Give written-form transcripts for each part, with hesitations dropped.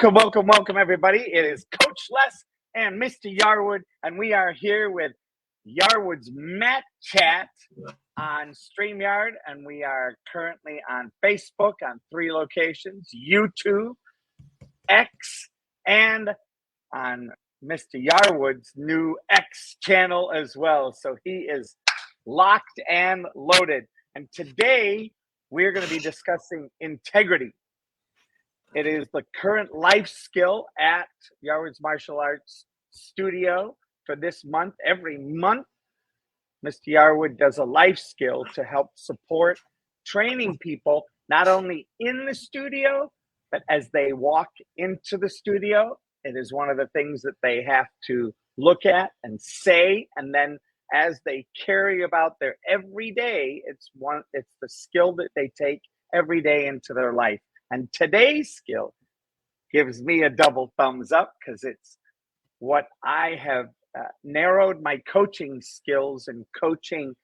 Welcome, everybody. It is Coach Les and Mr. Yarwood, and we are here with Yarwood's Matt Chat on StreamYard, and we are currently on Facebook on 3 locations, YouTube, X, and on Mr. Yarwood's new X channel as well. So he is locked and loaded. And today we're going to be discussing integrity. It is the current life skill at Yarwood's Martial Arts Studio for this month. Every month, Mr. Yarwood does a life skill to help support training people, not only in the studio, but as they walk into the studio. It is one of the things that they have to look at and say, and then as they carry about their everyday, it's the skill that they take every day into their life. And today's skill gives me a double thumbs up because it's what I have narrowed my coaching skills and coaching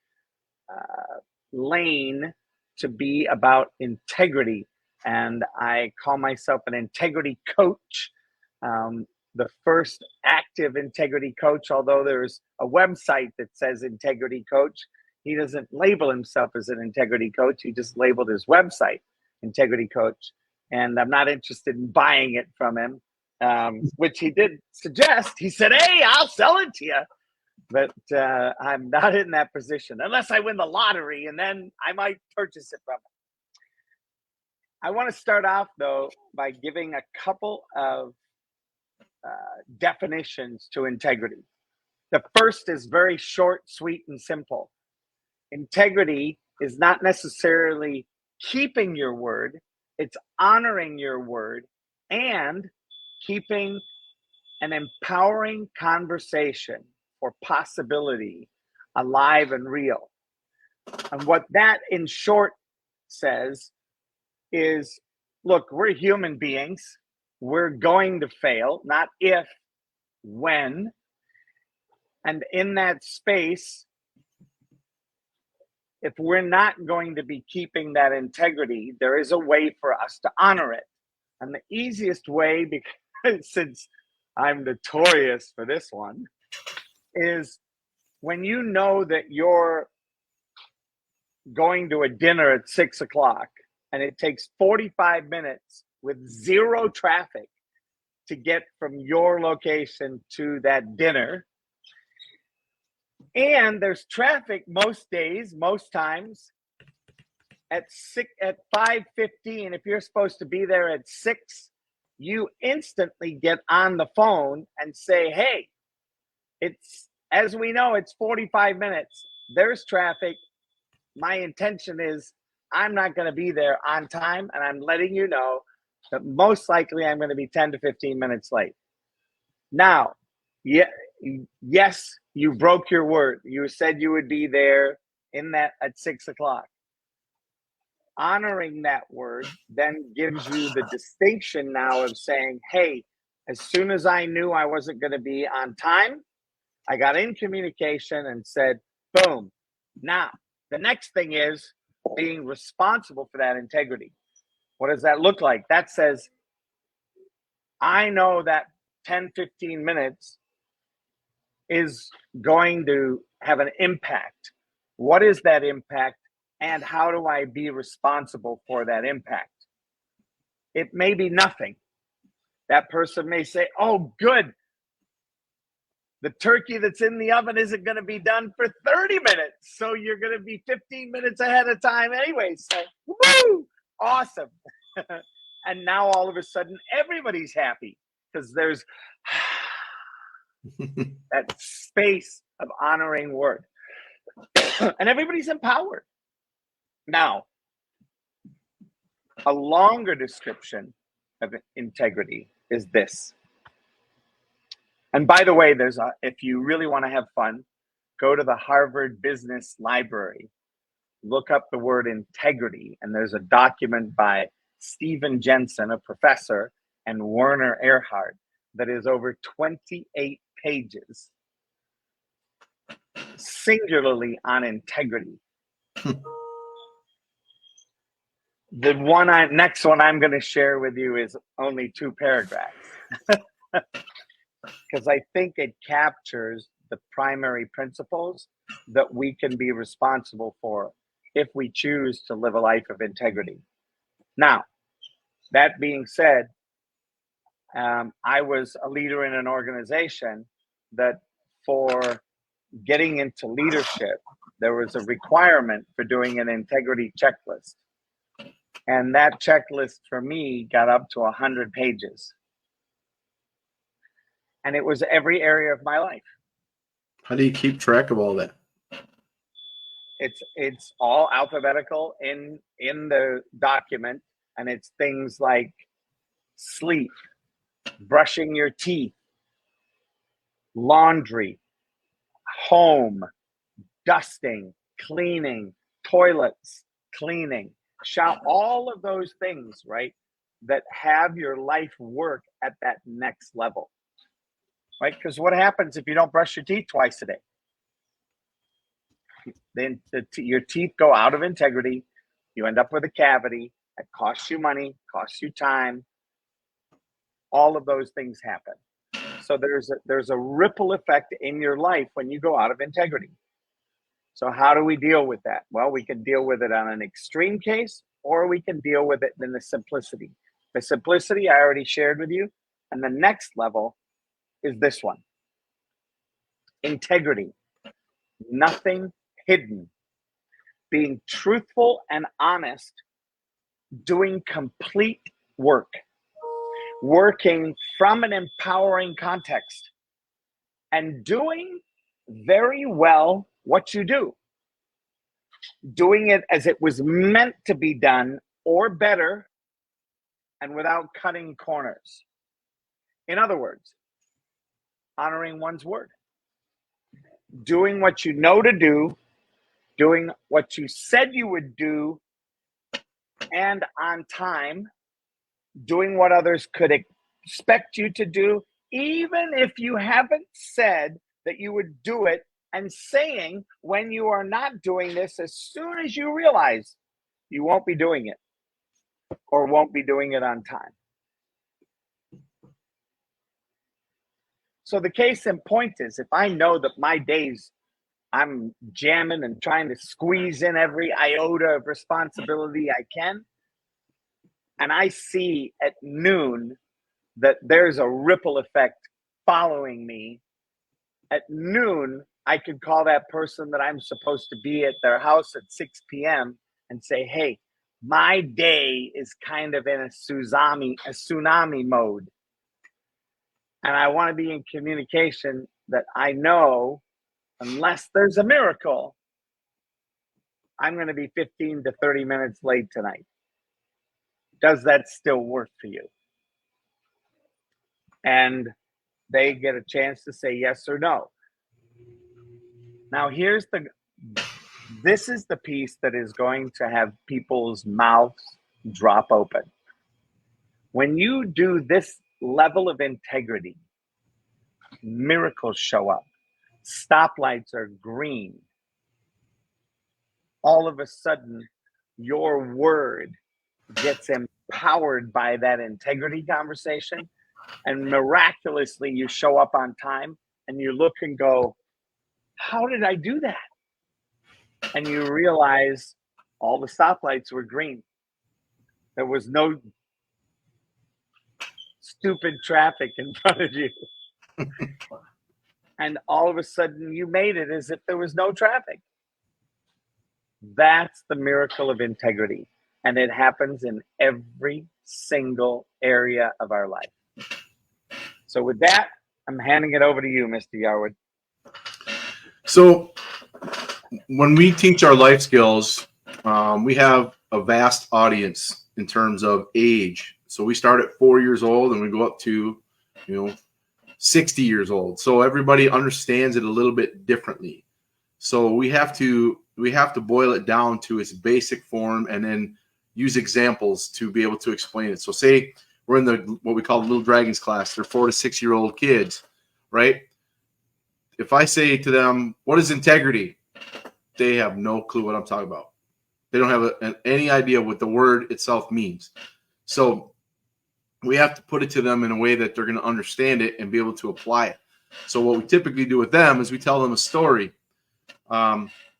lane to be about integrity. And I call myself an integrity coach, the first active integrity coach, although there's a website that says integrity coach. He doesn't label himself as an integrity coach. He just labeled his website integrity coach. And I'm not interested in buying it from him, which he did suggest. He said, hey, I'll sell it to you. But I'm not in that position unless I win the lottery, and then I might purchase it from him. I want to start off, though, by giving a couple of definitions to integrity. The first is very short, sweet, and simple. Integrity is not necessarily keeping your word. It's honoring your word and keeping an empowering conversation or possibility alive and real. And what that in short says is, look, we're human beings. We're going to fail, not if, when. And in that space, if we're not going to be keeping that integrity, there is a way for us to honor it. And the easiest way, because since I'm notorious for this one, is when you know that you're going to a dinner at 6 o'clock and it takes 45 minutes with zero traffic to get from your location to that dinner. And there's traffic most days, most times at 5:15. If you're supposed to be there at 6, you instantly get on the phone and say, hey, as we know, it's 45 minutes. There's traffic. My intention is I'm not going to be there on time, and I'm letting you know that most likely I'm going to be 10 to 15 minutes late. Now, yes, you broke your word. You said you would be there at 6 o'clock. Honoring that word then gives you the distinction now of saying, hey, as soon as I knew I wasn't going to be on time, I got in communication and said, boom. Now, the next thing is being responsible for that integrity. What does that look like? That says, I know that 10, 15 minutes is going to have an impact. What is that impact, and how do I be responsible for that impact? It may be nothing. That person may say, oh, good. The turkey that's in the oven isn't going to be done for 30 minutes. So you're going to be 15 minutes ahead of time anyway. So, woo, awesome. And now all of a sudden, everybody's happy because there's that space of honoring word. And everybody's empowered. Now, a longer description of integrity is this. And by the way, if you really want to have fun, go to the Harvard Business Library, look up the word integrity, and there's a document by Stephen Jensen, a professor, and Werner Erhard that is over 28 pages, singularly on integrity. next one I'm going to share with you is only 2 paragraphs because I think it captures the primary principles that we can be responsible for if we choose to live a life of integrity. Now, that being said, I was a leader in an organization that for getting into leadership, there was a requirement for doing an integrity checklist. And that checklist for me got up to 100 pages. And it was every area of my life. How do you keep track of all that? It's all alphabetical in the document, and it's things like sleep, brushing your teeth, laundry, home, dusting, cleaning, toilets, cleaning, shower, all of those things, right, that have your life work at that next level, right? Because what happens if you don't brush your teeth twice a day? Then your teeth go out of integrity. You end up with a cavity. It costs you money, costs you time. All of those things happen. So there's a ripple effect in your life when you go out of integrity. So how do we deal with that? Well, we can deal with it on an extreme case, or we can deal with it in the simplicity. The simplicity I already shared with you. And the next level is this one. Integrity. Nothing hidden. Being truthful and honest. Doing complete work. Working from an empowering context. And doing very well what you do. Doing it as it was meant to be done, or better, and without cutting corners. In other words, honoring one's word. Doing what you know to do, doing what you said you would do, and on time, doing what others could expect you to do, even if you haven't said that you would do it, and saying when you are not doing this as soon as you realize you won't be doing it or won't be doing it on time. So the case in point is, if I know that my days I'm jamming and trying to squeeze in every iota of responsibility I can, and I see at noon that there's a ripple effect following me, at noon, I could call that person that I'm supposed to be at their house at 6 p.m. and say, hey, my day is kind of in a tsunami mode. And I want to be in communication that I know, unless there's a miracle, I'm going to be 15 to 30 minutes late tonight. Does that still work for you? And they get a chance to say yes or no. Now, this is the piece that is going to have people's mouths drop open. When you do this level of integrity, miracles show up. Stoplights are green. All of a sudden, your word gets empowered by that integrity conversation, and miraculously you show up on time and you look and go, how did I do that? And you realize all the stoplights were green. There was no stupid traffic in front of you. And all of a sudden you made it as if there was no traffic. That's the miracle of integrity. And it happens in every single area of our life. So with that, I'm handing it over to you, Mr. Yarwood. So when we teach our life skills, we have a vast audience in terms of age. So we start at 4 years old and we go up to, 60 years old. So everybody understands it a little bit differently. So we have to boil it down to its basic form and then use examples to be able to explain it. So say we're in what we call the Little Dragons class. They're 4 to 6 year old kids, right? If I say to them, what is integrity? They have no clue what I'm talking about. They don't have any idea what the word itself means. So we have to put it to them in a way that they're going to understand it and be able to apply it. So what we typically do with them is we tell them a story.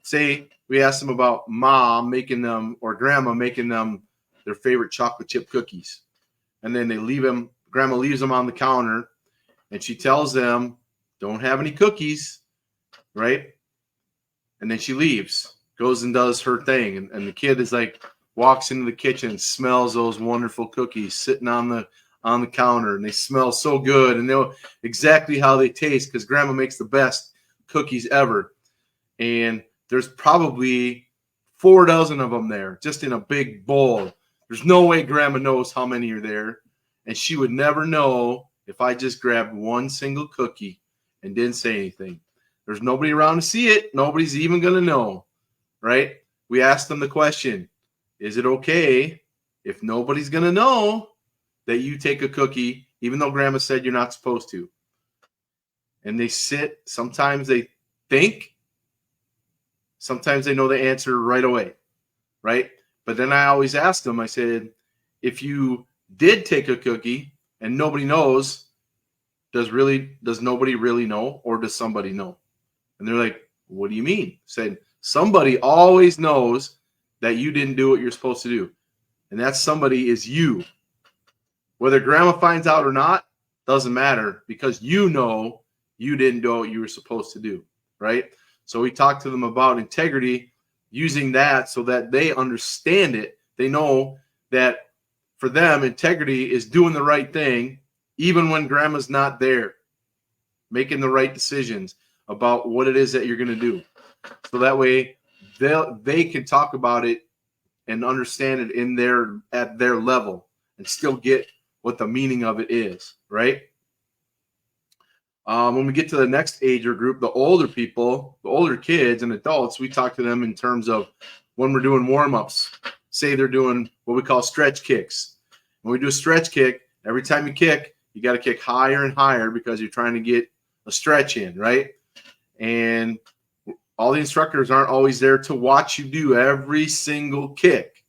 Say we ask them about mom making them or grandma making them their favorite chocolate chip cookies. And then grandma leaves them on the counter, and she tells them, don't have any cookies, right? And then she leaves, goes and does her thing. And the kid is like, walks into the kitchen, smells those wonderful cookies sitting on the counter, and they smell so good and know exactly how they taste because grandma makes the best cookies ever. And there's probably 4 dozen of them there, just in a big bowl. There's no way grandma knows how many are there. And she would never know if I just grabbed one single cookie and didn't say anything. There's nobody around to see it. Nobody's even going to know, right? We asked them the question, is it okay if nobody's going to know that you take a cookie, even though grandma said you're not supposed to? And they sit. Sometimes they think. Sometimes they know the answer right away, right? But then I always ask them, I said, if you did take a cookie and nobody knows, does nobody really know, or does somebody know? And they're like, what do you mean? I said, somebody always knows that you didn't do what you're supposed to do. And that somebody is you. Whether grandma finds out or not, doesn't matter, because you know you didn't do what you were supposed to do, right? So we talk to them about integrity, using that so that they understand it. They know that for them, integrity is doing the right thing, even when grandma's not there, making the right decisions about what it is that you're going to do. So that way they can talk about it and understand it at their level and still get what the meaning of it is, right? When we get to the next age group, the older people, the older kids and adults, we talk to them in terms of when we're doing warm-ups. Say they're doing what we call stretch kicks. When we do a stretch kick, every time you kick, you got to kick higher and higher because you're trying to get a stretch in, right? And all the instructors aren't always there to watch you do every single kick.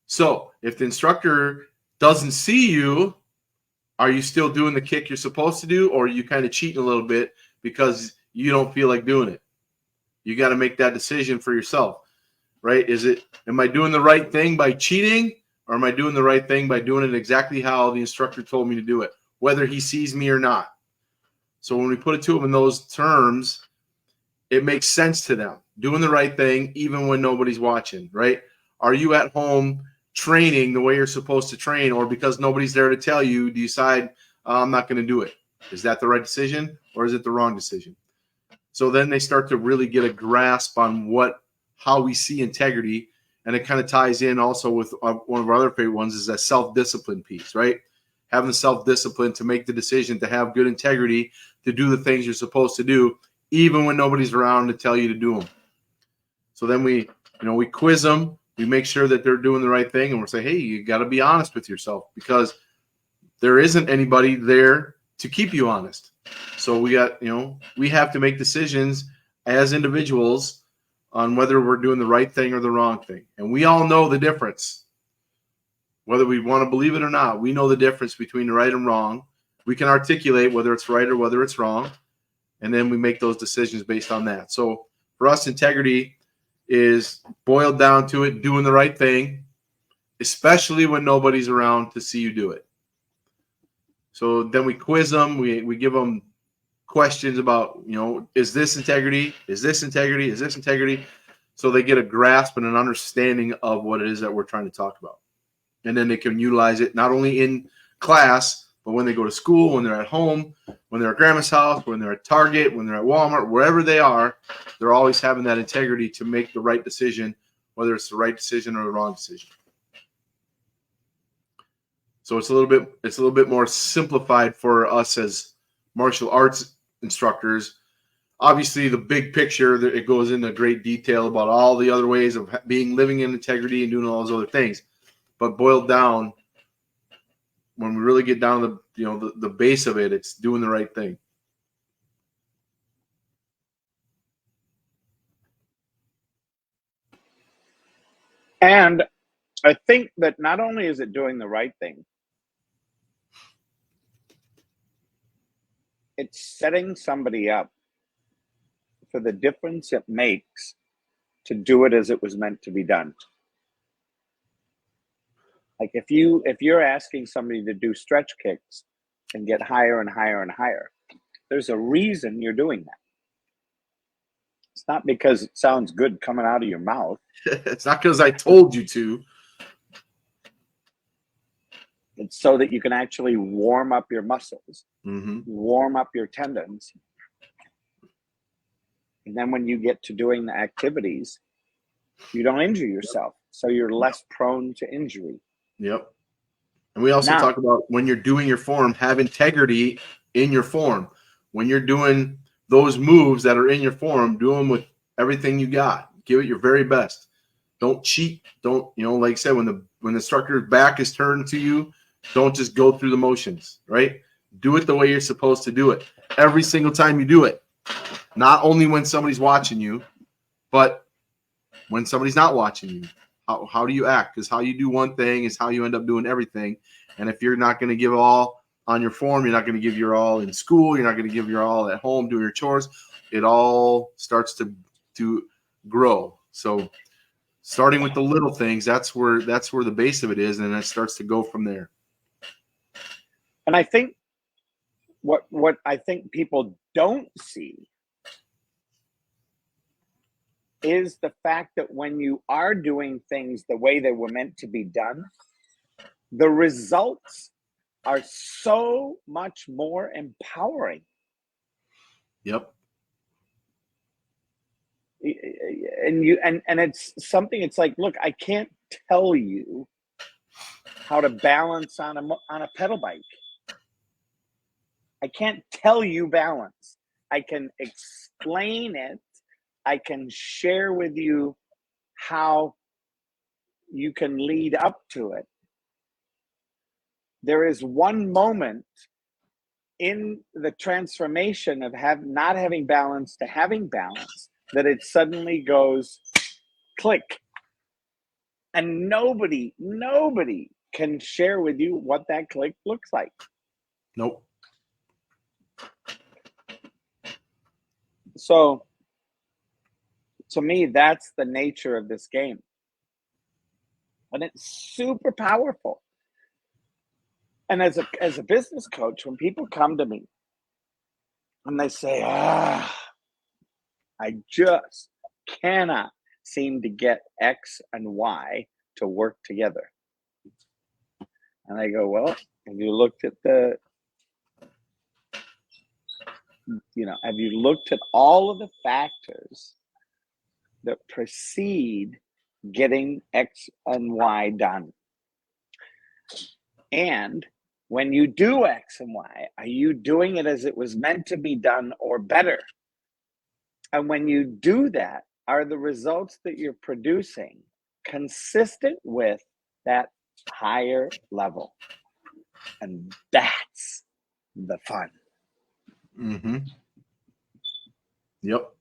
So if the instructor doesn't see you, are you still doing the kick you're supposed to do, or are you kind of cheating a little bit because you don't feel like doing it? You got to make that decision for yourself, right? Am I doing the right thing by cheating, or am I doing the right thing by doing it exactly how the instructor told me to do it, whether he sees me or not? So when we put it to them in those terms, it makes sense to them. Doing the right thing even when nobody's watching, right? Are you at home training the way you're supposed to train, or because nobody's there to tell you, do you decide, I'm not going to do it? Is that the right decision, or is it the wrong decision? So then they start to really get a grasp on how we see integrity, and it kind of ties in also with one of our other favorite ones is that self-discipline piece, right? Having the self-discipline to make the decision to have good integrity, to do the things you're supposed to do, even when nobody's around to tell you to do them. So then we quiz them. We make sure that they're doing the right thing, and we're saying, hey, you got to be honest with yourself, because there isn't anybody there to keep you honest. So we have to make decisions as individuals on whether we're doing the right thing or the wrong thing. And we all know the difference. Whether we want to believe it or not, we know the difference between the right and wrong. We can articulate whether it's right or whether it's wrong, and then we make those decisions based on that. So for us, integrity is boiled down to it, doing the right thing, especially when nobody's around to see you do it. So then we quiz them. We give them questions about, is this integrity? Is this integrity? Is this integrity? So they get a grasp and an understanding of what it is that we're trying to talk about. And then they can utilize it not only in class, but when they go to school, when they're at home, when they're at grandma's house, when they're at Target, when they're at Walmart, wherever they are, they're always having that integrity to make the right decision, whether it's the right decision or the wrong decision. So it's a little bit more simplified for us as martial arts instructors. Obviously, the big picture, it goes into great detail about all the other ways of living in integrity and doing all those other things. But boiled down, when we really get down to the base of it, it's doing the right thing. And I think that not only is it doing the right thing, it's setting somebody up for the difference it makes to do it as it was meant to be done. Like if you're asking somebody to do stretch kicks and get higher and higher and higher, there's a reason you're doing that. It's not because it sounds good coming out of your mouth. It's not because I told you to. It's so that you can actually warm up your muscles, Mm-hmm. warm up your tendons. And then when you get to doing the activities, you don't injure yourself. So you're less prone to injury. Yep. And we also talk about when you're doing your form, have integrity in your form. When you're doing those moves that are in your form, do them with everything you got. Give it your very best. Don't cheat. Don't, like I said, when the instructor's back is turned to you, don't just go through the motions, right? Do it the way you're supposed to do it. Every single time you do it. Not only when somebody's watching you, but when somebody's not watching you. How do you act? Because how you do one thing is how you end up doing everything. And if you're not going to give all on your form, you're not going to give your all in school, you're not going to give your all at home doing your chores, it all starts to grow. So starting with the little things, that's where the base of it is, and it starts to go from there. And I think what I think people don't see is the fact that when you are doing things the way they were meant to be done, the results are so much more empowering. Yep. And it's something, it's like, look, I can't tell you how to balance on a pedal bike. I can't tell you balance. I can explain it. I can share with you how you can lead up to it. There is one moment in the transformation of not having balance to having balance that it suddenly goes click. And nobody can share with you what that click looks like. Nope. So to me, that's the nature of this game. And it's super powerful. And as a business coach, when people come to me and they say, I just cannot seem to get X and Y to work together. And I go, well, have you looked at have you looked at all of the factors that precede getting X and Y done? And when you do X and Y, are you doing it as it was meant to be done or better? And when you do that, are the results that you're producing consistent with that higher level? And that's the fun. Mm-hmm. Yep.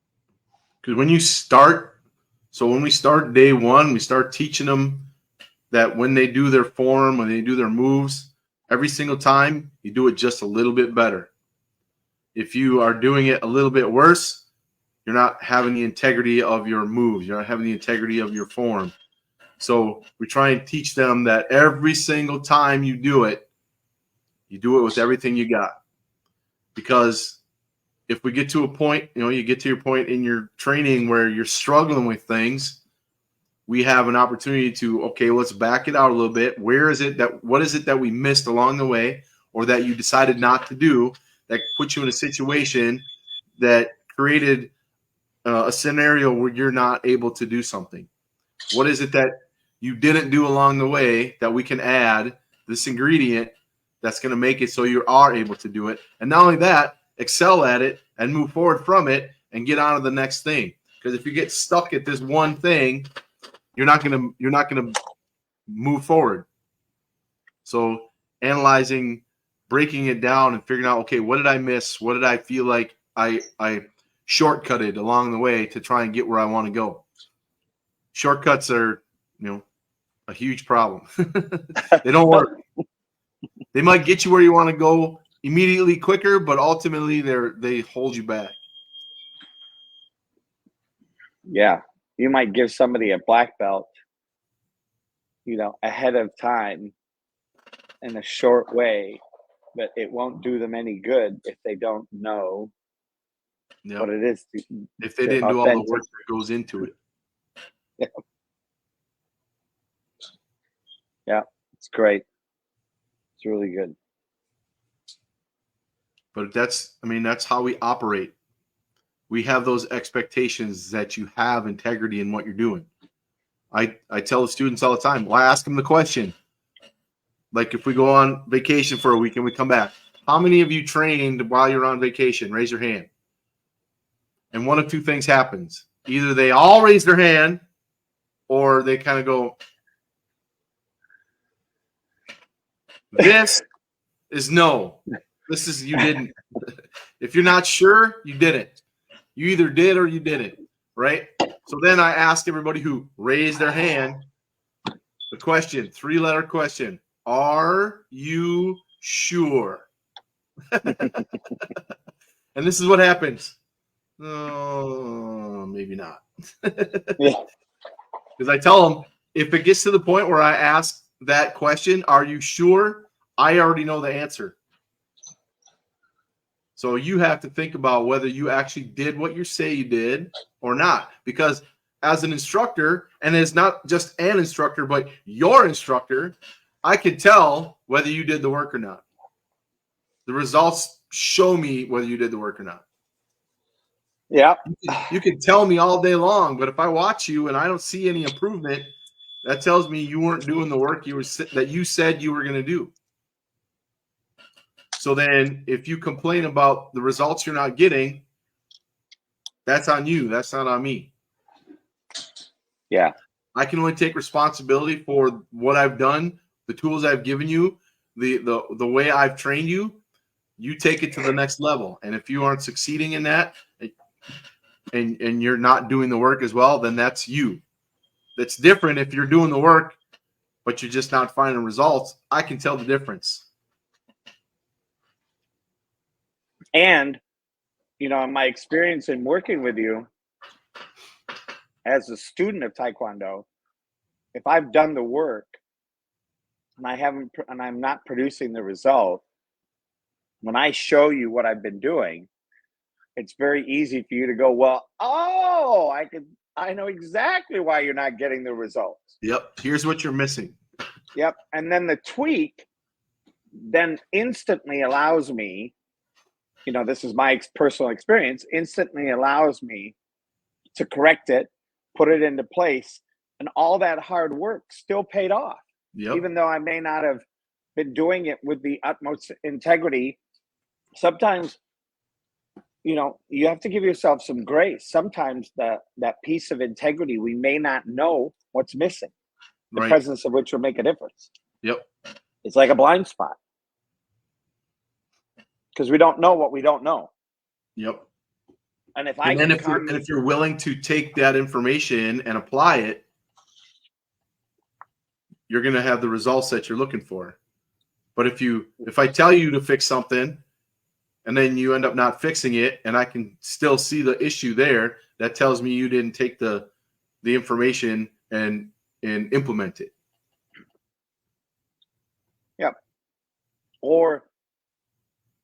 Because when we start day one, we start teaching them that when they do their form, when they do their moves, every single time you do it just a little bit better. If you are doing it a little bit worse, you're not having the integrity of your moves. You're not having the integrity of your form. So we try and teach them that every single time you do it with everything you got. Because if we get to a point, you get to your point in your training where you're struggling with things, we have an opportunity to, okay, let's back it out a little bit. What is it that we missed along the way, or that you decided not to do, that put you in a situation that created a scenario where you're not able to do something? What is it that you didn't do along the way that we can add this ingredient that's going to make it so you are able to do it? And not only that, excel at it and move forward from it and get on to the next thing. Because if you get stuck at this one thing, you're not gonna move forward. So analyzing, breaking it down, and figuring out, okay, what did I miss? What did I feel like I shortcutted along the way to try and get where I want to go? Shortcuts are, a huge problem. They don't work. They might get you where you want to go immediately quicker, but ultimately they hold you back. Yeah. You might give somebody a black belt, ahead of time in a short way, but it won't do them any good if they don't know what it is. If they didn't do all the work that goes into it. Yeah. Yeah, it's great. It's really good. But that's how we operate. We have those expectations that you have integrity in what you're doing. I tell the students all the time, well, I ask them the question. Like if we go on vacation for a week and we come back, how many of you trained while you're on vacation? Raise your hand. And one of two things happens. Either they all raise their hand or they kind of go, this is no. This is you didn't. If you're not sure, you didn't. You either did or you didn't, right? So then I ask everybody who raised their hand the question, 3-letter question. Are you sure? And this is what happens. Oh, maybe not. Yeah. Because I tell them, if it gets to the point where I ask that question, are you sure? I already know the answer. So you have to think about whether you actually did what you say you did or not. Because as an instructor, and it's not just an instructor, but your instructor, I can tell whether you did the work or not. The results show me whether you did the work or not. Yeah. You can tell me all day long, but if I watch you and I don't see any improvement, that tells me you weren't doing the work that you said you were going to do. So then if you complain about the results you're not getting, that's on you. That's not on me. Yeah. I can only take responsibility for what I've done, the tools I've given you, the way I've trained you. You take it to the next level. And if you aren't succeeding in that and you're not doing the work as well, then that's you. That's different if you're doing the work, but you're just not finding results. I can tell the difference. And, in my experience in working with you as a student of Taekwondo, if I've done the work and I'm not producing the result, when I show you what I've been doing, it's very easy for you to go, well, I know exactly why you're not getting the results. Yep. Here's what you're missing. Yep. And then the tweak then instantly allows me, this is my personal experience, instantly allows me to correct it, put it into place, and all that hard work still paid off. Yep. Even though I may not have been doing it with the utmost integrity. Sometimes, you have to give yourself some grace. Sometimes that piece of integrity, we may not know what's missing, the presence of which will make a difference. Yep. It's like a blind spot because we don't know what we don't know. Yep. And if you're willing to take that information and apply it, you're going to have the results that you're looking for. But if I tell you to fix something and then you end up not fixing it and I can still see the issue there, that tells me you didn't take the information and implement it. Yep. Or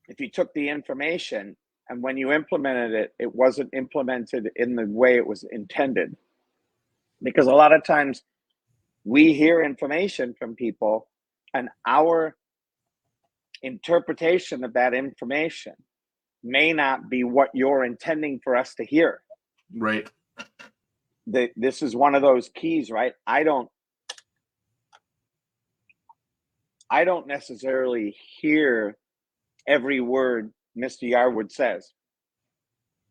if you took the information and when you implemented it, it wasn't implemented in the way it was intended. Because a lot of times we hear information from people and our interpretation of that information may not be what you're intending for us to hear. Right. This is one of those keys, right? I don't necessarily hear every word Mr. Yarwood says.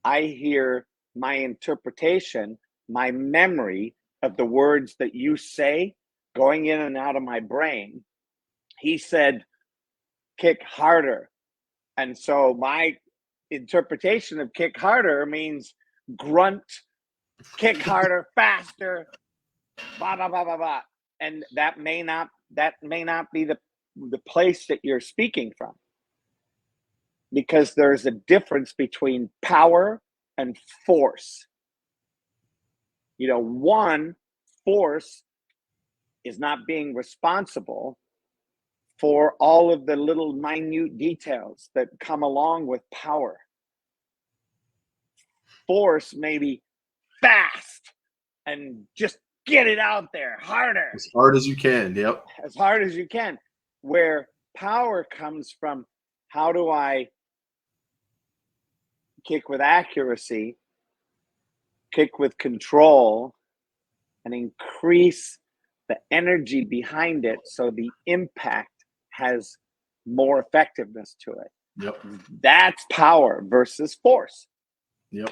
I hear my interpretation, my memory of the words that you say going in and out of my brain. He said, kick harder. And so my interpretation of kick harder means grunt, kick harder, faster, blah, blah, blah, blah, blah. and that may not be the place that you're speaking from, because there's a difference between power and force. One, force is not being responsible for all of the little minute details that come along with power. Force may be fast and just get it out there harder. As hard as you can. Yep. As hard as you can. Where power comes from, how do I kick with accuracy, kick with control, and increase the energy behind it so the impact has more effectiveness to it. Yep. That's power versus force. Yep.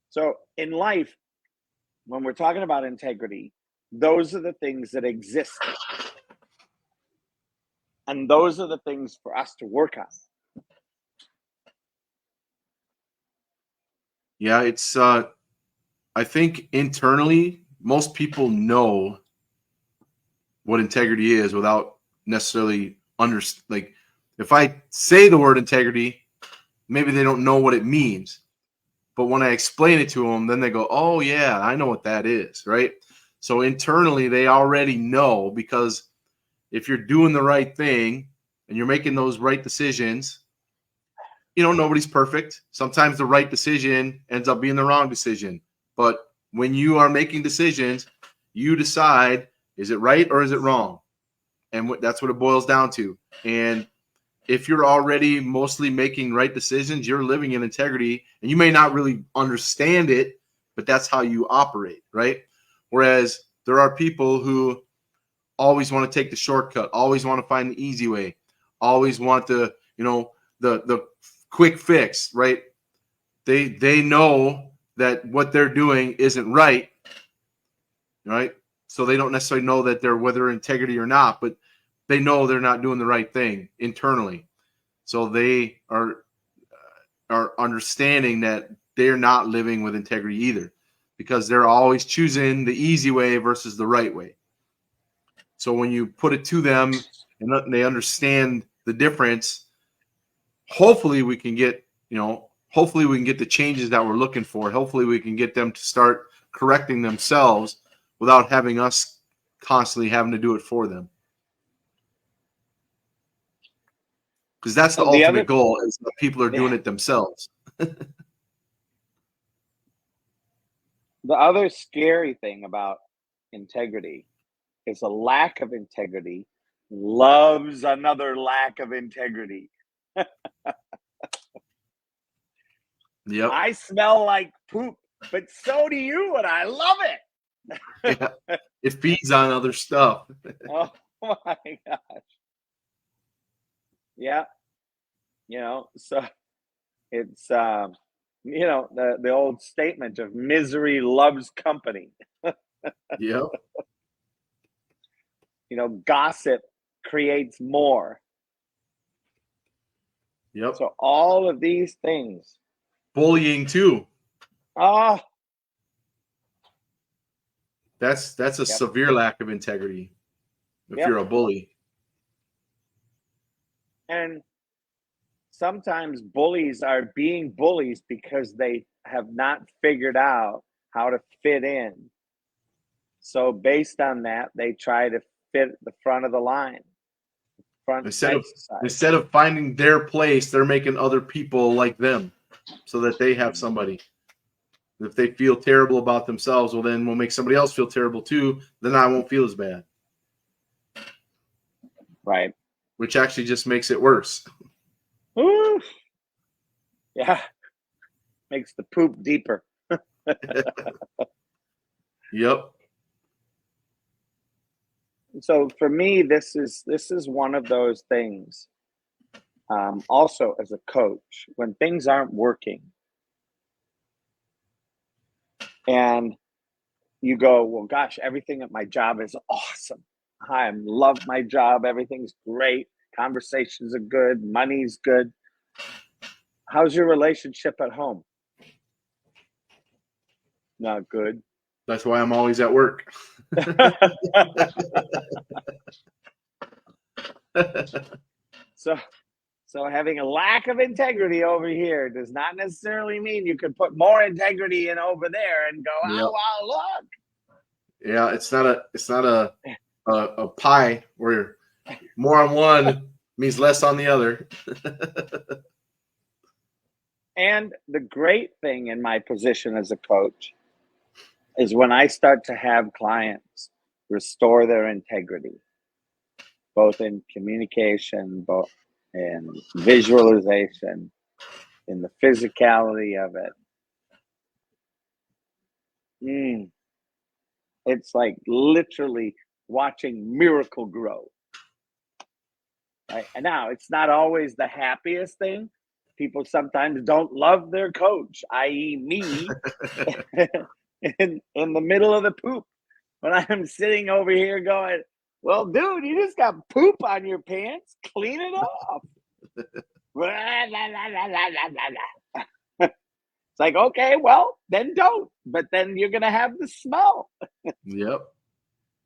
So in life, when we're talking about integrity, those are the things that exist. And those are the things for us to work on. Yeah, it's I think internally most people know what integrity is without necessarily like, if I say the word integrity, maybe they don't know what it means. But when I explain it to them, then they go, oh, yeah, I know what that is, right? So internally, they already know, because if you're doing the right thing and you're making those right decisions, nobody's perfect. Sometimes the right decision ends up being the wrong decision. But when you are making decisions, you decide, is it right or is it wrong? And that's what it boils down to. And if you're already mostly making right decisions, you're living in integrity, and you may not really understand it, but that's how you operate, right? Whereas there are people who always want to take the shortcut, always want to find the easy way, always want the quick fix, right? They know that what they're doing isn't right? So they don't necessarily know that they're whether integrity or not, but they know they're not doing the right thing internally. So they are understanding that they're not living with integrity either, because they're always choosing the easy way versus the right way. So when you put it to them and they understand the difference, hopefully we can get the changes that we're looking for. Hopefully we can get them to start correcting themselves without having us constantly having to do it for them. Because that's the ultimate goal, is that people are doing it themselves. The other scary thing about integrity is a lack of integrity loves another lack of integrity. Yep. I smell like poop, but so do you, and I love it. Yeah. It feeds on other stuff. Oh my gosh. Yeah. So it's the old statement of misery loves company. Yep. Gossip creates more. Yep. So all of these things. Bullying too. Oh. That's a severe lack of integrity if you're a bully. And sometimes bullies are being bullies because they have not figured out how to fit in. So based on that, they try to fit the front of the line. Instead of finding their place, they're making other people like them so that they have somebody. If they feel terrible about themselves, well, then we'll make somebody else feel terrible too. Then I won't feel as bad. Right. Which actually just makes it worse. Ooh. Yeah. Makes the poop deeper. Yep. So for me, this is one of those things. Also, as a coach, when things aren't working, and you go, well, gosh, everything at my job is awesome. I love my job. Everything's great. Conversations are good. Money's good. How's your relationship at home? Not good. That's why I'm always at work. So having a lack of integrity over here does not necessarily mean you could put more integrity in over there and go, Yep. oh wow, look. Yeah, it's not a pie where more on one means less on the other. And the great thing in my position as a coach is when I start to have clients restore their integrity, both in communication, both in visualization, in the physicality of it. It's like literally watching miracle grow. Right? And now it's not always the happiest thing. People sometimes don't love their coach, i.e. me, in the middle of the poop. When I'm sitting over here going, well, dude, you just got poop on your pants. Clean it off. It's like, okay, well, then don't. But then you're going to have the smell. Yep.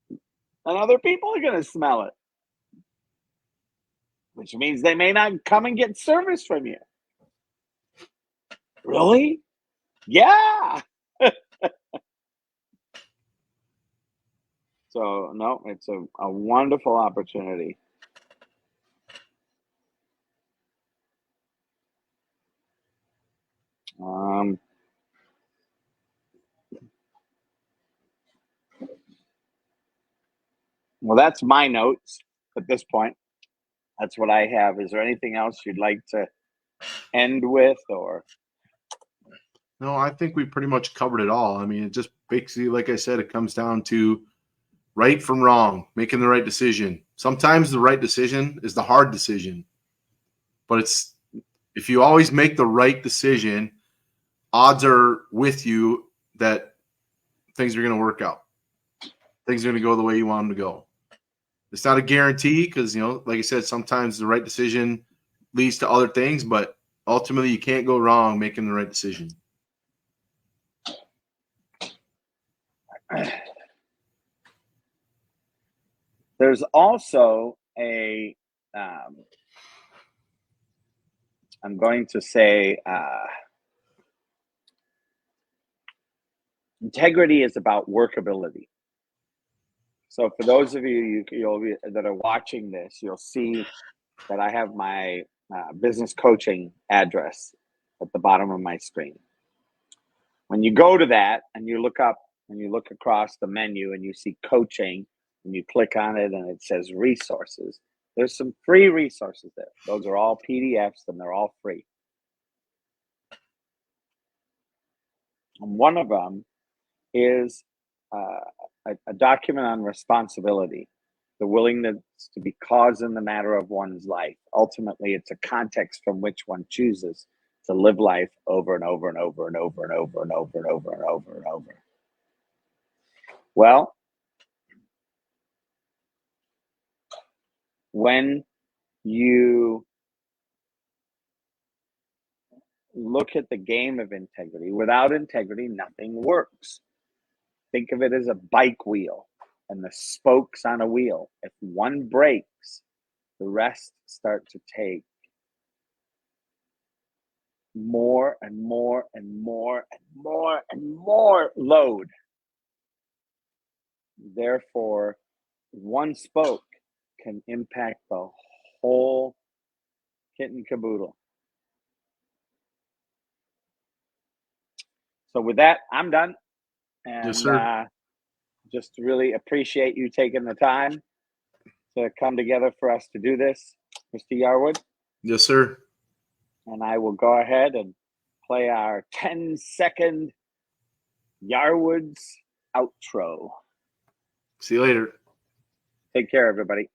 And other people are going to smell it. Which means they may not come and get service from you. Really? Yeah. So, no, it's a wonderful opportunity. Well, that's my notes at this point. That's what I have. Is there anything else you'd like to end with, or? No, I think we pretty much covered it all. I mean, it just basically, like I said, it comes down to right from wrong, making the right decision. Sometimes the right decision is the hard decision, but if you always make the right decision, odds are with you that things are going to work out. Things are going to go the way you want them to go. It's not a guarantee because, like I said, sometimes the right decision leads to other things, but ultimately you can't go wrong making the right decision. There's also I'm going to say, integrity is about workability. So for those of you that are watching this, you'll see that I have my business coaching address at the bottom of my screen. When you go to that and you look up and you look across the menu and you see coaching and you click on it and it says resources, there's some free resources there. Those are all PDFs and they're all free. And one of them is a document on responsibility, the willingness to be cause in the matter of one's life. Ultimately, it's a context from which one chooses to live life over and over and over and over and over and over and over and over and over. Well, when you look at the game of integrity, without integrity, nothing works. Think of it as a bike wheel and the spokes on a wheel. If one breaks, the rest start to take more and more and more and more and more load. Therefore, one spoke can impact the whole kit and caboodle. So with that, I'm done. And Yes, sir. Just really appreciate you taking the time to come together for us to do this, Mr. Yarwood. Yes, sir. And I will go ahead and play our 10-second Yarwood's outro. See you later. Take care, everybody.